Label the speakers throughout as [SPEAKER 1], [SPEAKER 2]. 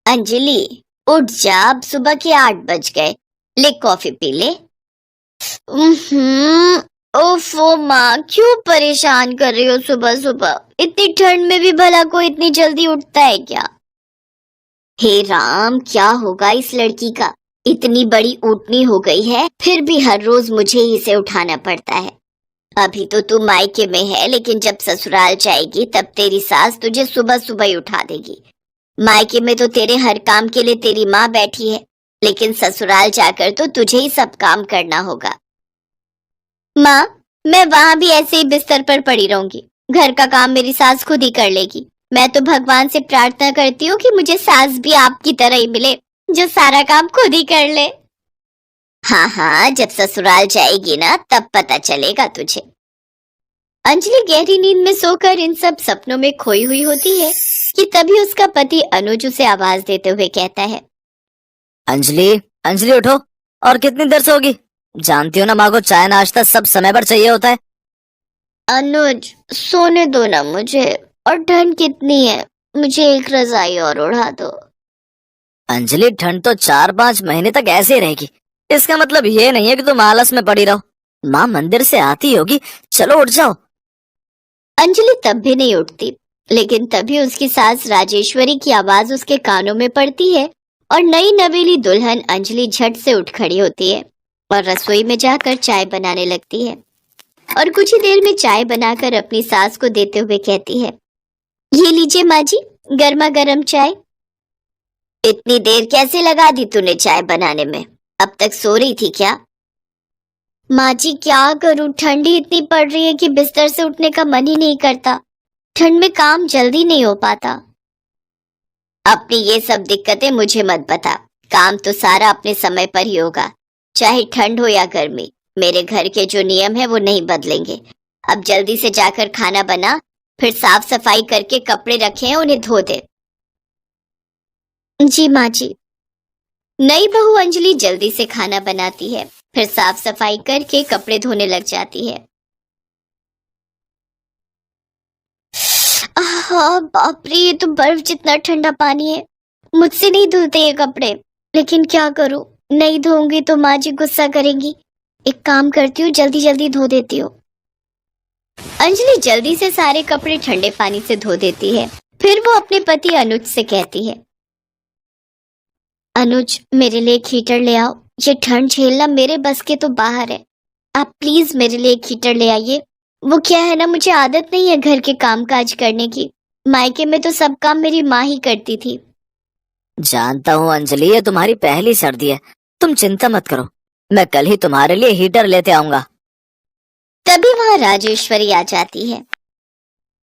[SPEAKER 1] अंजलि, उठ जा, अब सुबह के 8 बज गए। ले कॉफी पी ले। ओफो माँ, क्यों परेशान कर रही हो सुबह सुबह? इतनी ठंड में भी भला कोई इतनी जल्दी उठता है क्या? हे राम, क्या होगा इस लड़की का? इतनी बड़ी ऊँटनी हो गई है, फिर भी हर रोज मुझे ही इसे उठाना पड़ता है। अभी तो तू मायके में है, लेकिन जब ससुराल जाएगी तब तेरी सास तुझे सुबह सुबह ही उठा देगी। मायके में तो तेरे हर काम के लिए तेरी माँ बैठी है, लेकिन ससुराल जाकर तो तुझे ही सब काम करना होगा। माँ, मैं वहां भी ऐसे ही बिस्तर पर पड़ी रहूंगी। घर का काम मेरी सास खुद ही कर लेगी। मैं तो भगवान से प्रार्थना करती हूँ कि मुझे सास भी आपकी तरह ही मिले, जो सारा काम खुद ही कर ले। हाँ हाँ, जब ससुराल जाएगी ना तब पता चलेगा तुझे। अंजलि गहरी नींद में सोकर इन सब सपनों में खोई हुई होती है कि तभी उसका पति अनुज उसे आवाज देते हुए कहता है,
[SPEAKER 2] अंजलि, अंजलि उठो। और कितनी देर से होगी? जानती हो ना, माँ को चाय नाश्ता सब समय पर चाहिए होता है।
[SPEAKER 1] अनुज, सोने दो ना मुझे, और ठंड कितनी है, मुझे एक रजाई और ओढ़ा दो।
[SPEAKER 2] अंजलि, ठंड तो 4-5 महीने तक ऐसे ही रहेगी। इसका मतलब ये नहीं है कि तुम आलस में पड़ी रहो। माँ मंदिर से आती होगी, चलो उठ जाओ।
[SPEAKER 1] अंजलि तब भी नहीं उठती, लेकिन तभी उसकी सास राजेश्वरी की आवाज उसके कानों में पड़ती है और नई नवेली दुल्हन अंजलि झट से उठ खड़ी होती है और रसोई में जाकर चाय बनाने लगती है और कुछ ही देर में चाय बनाकर अपनी सास को देते हुए कहती है, ये लीजिए माँ जी, गर्मा गर्म चाय। इतनी देर कैसे लगा दी तूने चाय बनाने में? अब तक सो रही थी क्या? माँ जी, क्या करूं, ठंडी इतनी पड़ रही है कि बिस्तर से उठने का मन ही नहीं करता। ठंड में काम जल्दी नहीं हो पाता। अपनी ये सब दिक्कतें मुझे मत बता, काम तो सारा अपने समय पर ही होगा, चाहे ठंड हो या गर्मी। मेरे घर के जो नियम है वो नहीं बदलेंगे। अब जल्दी से जाकर खाना बना, फिर साफ सफाई करके कपड़े रखे हैं उन्हें धो दे। जी माँ जी। नई बहू अंजलि जल्दी से खाना बनाती है, फिर साफ सफाई करके कपड़े धोने लग जाती है। आहा, बाप रे, ये तो बर्फ जितना ठंडा पानी है। मुझसे नहीं धुलते ये कपड़े, लेकिन क्या करूं, नहीं धोऊंगी तो माँ जी गुस्सा करेंगी। एक काम करती हूँ, जल्दी जल्दी धो देती हूँ। अंजलि जल्दी से सारे कपड़े ठंडे पानी से धो देती है। फिर वो अपने पति अनुज से कहती है, अनुज, मेरे लिए एक हीटर ले आओ। ये ठंड झेलना मेरे बस के तो बाहर है। आप प्लीज मेरे लिए एक हीटर ले आइए। वो क्या है ना, मुझे आदत नहीं है घर के काम काज करने की। मायके में तो सब काम मेरी माँ ही करती थी।
[SPEAKER 2] जानता हूँ अंजलि, ये तुम्हारी पहली सर्दी है, तुम चिंता मत करो, मैं कल ही तुम्हारे लिए हीटर लेते आऊंगा।
[SPEAKER 1] तभी वहाँ राजेश्वरी आ जाती है।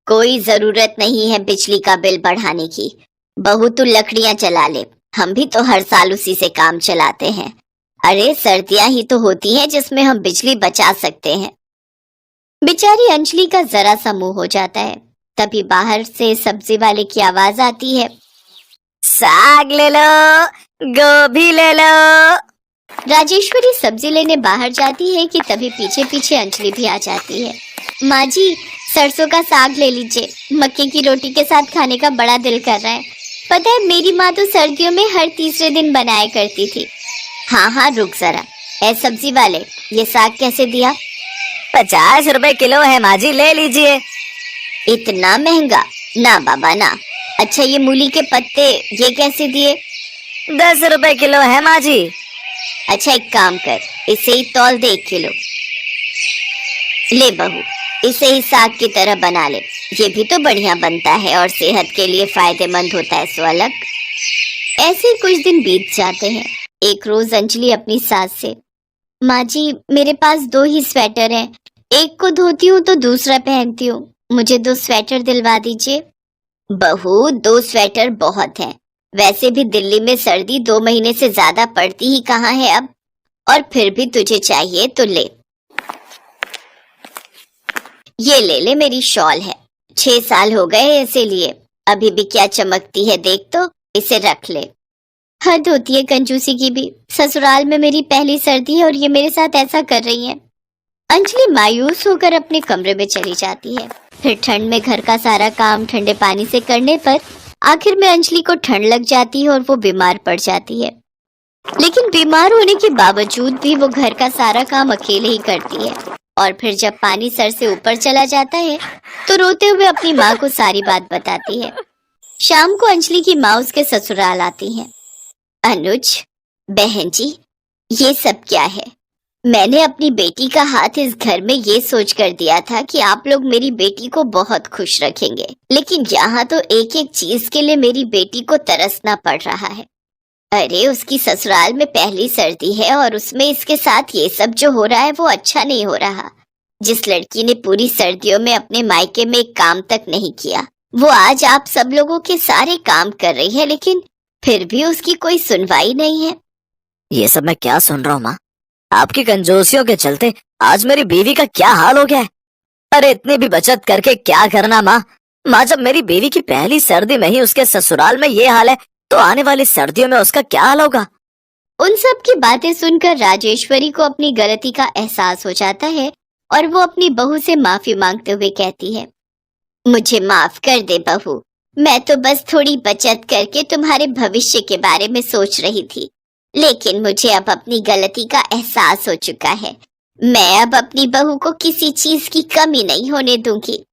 [SPEAKER 1] कोई जरूरत नहीं है बिजली का बिल बढ़ाने की, बहू तू लकड़ियां जला ले, हम भी तो हर साल उसी से काम चलाते हैं। अरे सर्दियां ही तो होती हैं जिसमें हम बिजली बचा सकते हैं। बेचारी अंजलि का जरा सा मुंह हो जाता है। तभी बाहर से सब्जी वाले की आवाज आती है,
[SPEAKER 2] साग ले लो, गोभी ले लो।
[SPEAKER 1] राजेश्वरी सब्जी लेने बाहर जाती है कि तभी पीछे पीछे अंजलि भी आ जाती है। माँ जी, सरसों का साग ले लीजिए, मक्के की रोटी के साथ खाने का बड़ा दिल कर रहा है। पता है, मेरी माँ तो सर्दियों में हर तीसरे दिन बनाया करती थी। हाँ हाँ, रुक जरा। ए सब्जी वाले, ये साग कैसे दिया?
[SPEAKER 2] 50 रुपए किलो है माँ जी, ले लीजिए।
[SPEAKER 1] इतना महंगा? ना बाबा ना। अच्छा, ये मूली के पत्ते ये कैसे दिए?
[SPEAKER 2] 10 रुपए किलो है माँ जी।
[SPEAKER 1] अच्छा, एक काम कर, इसे ही तौल दे 1 किलो। ले बहू, इसे ही साग की तरह बना ले, ये भी तो बढ़िया बनता है और सेहत के लिए फायदेमंद होता है, सो अलग। ऐसे ही कुछ दिन बीत जाते हैं। एक रोज अंजलि अपनी सास से, माँ जी, मेरे पास 2 ही स्वेटर हैं, एक को धोती हूँ तो दूसरा पहनती हूँ, मुझे 2 स्वेटर दिलवा दीजिए। बहू, 2 स्वेटर बहुत हैं, वैसे भी दिल्ली में सर्दी 2 महीने से ज्यादा पड़ती ही कहाँ है अब, और फिर भी तुझे चाहिए तो ले। ये ले ले, मेरी शॉल है, 6 साल हो गए इसे लिए, अभी भी क्या चमकती है देख तो, इसे रख ले। हद होती है कंजूसी की भी, ससुराल में मेरी पहली सर्दी है और ये मेरे साथ ऐसा कर रही है। अंजलि मायूस होकर अपने कमरे में चली जाती है। फिर ठंड में घर का सारा काम ठंडे पानी से करने पर आखिर में अंजलि को ठंड लग जाती है और वो बीमार पड़ जाती है। लेकिन बीमार होने के बावजूद भी वो घर का सारा काम अकेले ही करती है। और फिर जब पानी सर से ऊपर चला जाता है तो रोते हुए अपनी माँ को सारी बात बताती है। शाम को अंजलि की माँ उसके ससुराल आती है। अनुज, बहन जी, ये सब क्या है? मैंने अपनी बेटी का हाथ इस घर में ये सोच कर दिया था कि आप लोग मेरी बेटी को बहुत खुश रखेंगे, लेकिन यहाँ तो एक एक चीज के लिए मेरी बेटी को तरसना पड़ रहा है। अरे उसकी ससुराल में पहली सर्दी है और उसमें इसके साथ ये सब जो हो रहा है वो अच्छा नहीं हो रहा। जिस लड़की ने पूरी सर्दियों में अपने मायके में एक काम तक नहीं किया, वो आज आप सब लोगों के सारे काम कर रही है, लेकिन फिर भी उसकी कोई सुनवाई नहीं है।
[SPEAKER 2] ये सब मैं क्या सुन रहा हूँ माँ? आपकी कंजूसियों के चलते आज मेरी बीवी का क्या हाल हो गया है। अरे इतनी भी बचत करके क्या करना माँ? माँ, जब मेरी बीवी की पहली सर्दी में ही उसके ससुराल में ये हाल है तो आने वाली सर्दियों में उसका क्या हाल होगा?
[SPEAKER 1] उन सब की बातें सुनकर राजेश्वरी को अपनी गलती का एहसास हो जाता है और वो अपनी बहू से माफी मांगते हुए कहती है, मुझे माफ कर दे बहू, मैं तो बस थोड़ी बचत करके तुम्हारे भविष्य के बारे में सोच रही थी, लेकिन मुझे अब अपनी गलती का एहसास हो चुका है। मैं अब अपनी बहू को किसी चीज की कमी नहीं होने दूंगी।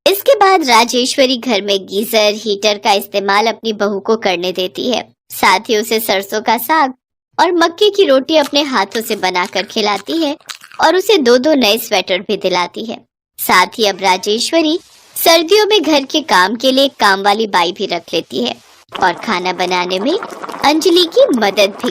[SPEAKER 1] इसके बाद राजेश्वरी घर में गीजर, हीटर का इस्तेमाल अपनी बहू को करने देती है। साथ ही उसे सरसों का साग और मक्के की रोटी अपने हाथों से बनाकर खिलाती है और उसे 2-2 नए स्वेटर भी दिलाती है। साथ ही अब राजेश्वरी सर्दियों में घर के काम के लिए एक काम वाली बाई भी रख लेती है और खाना बनाने में अंजलि की मदद भी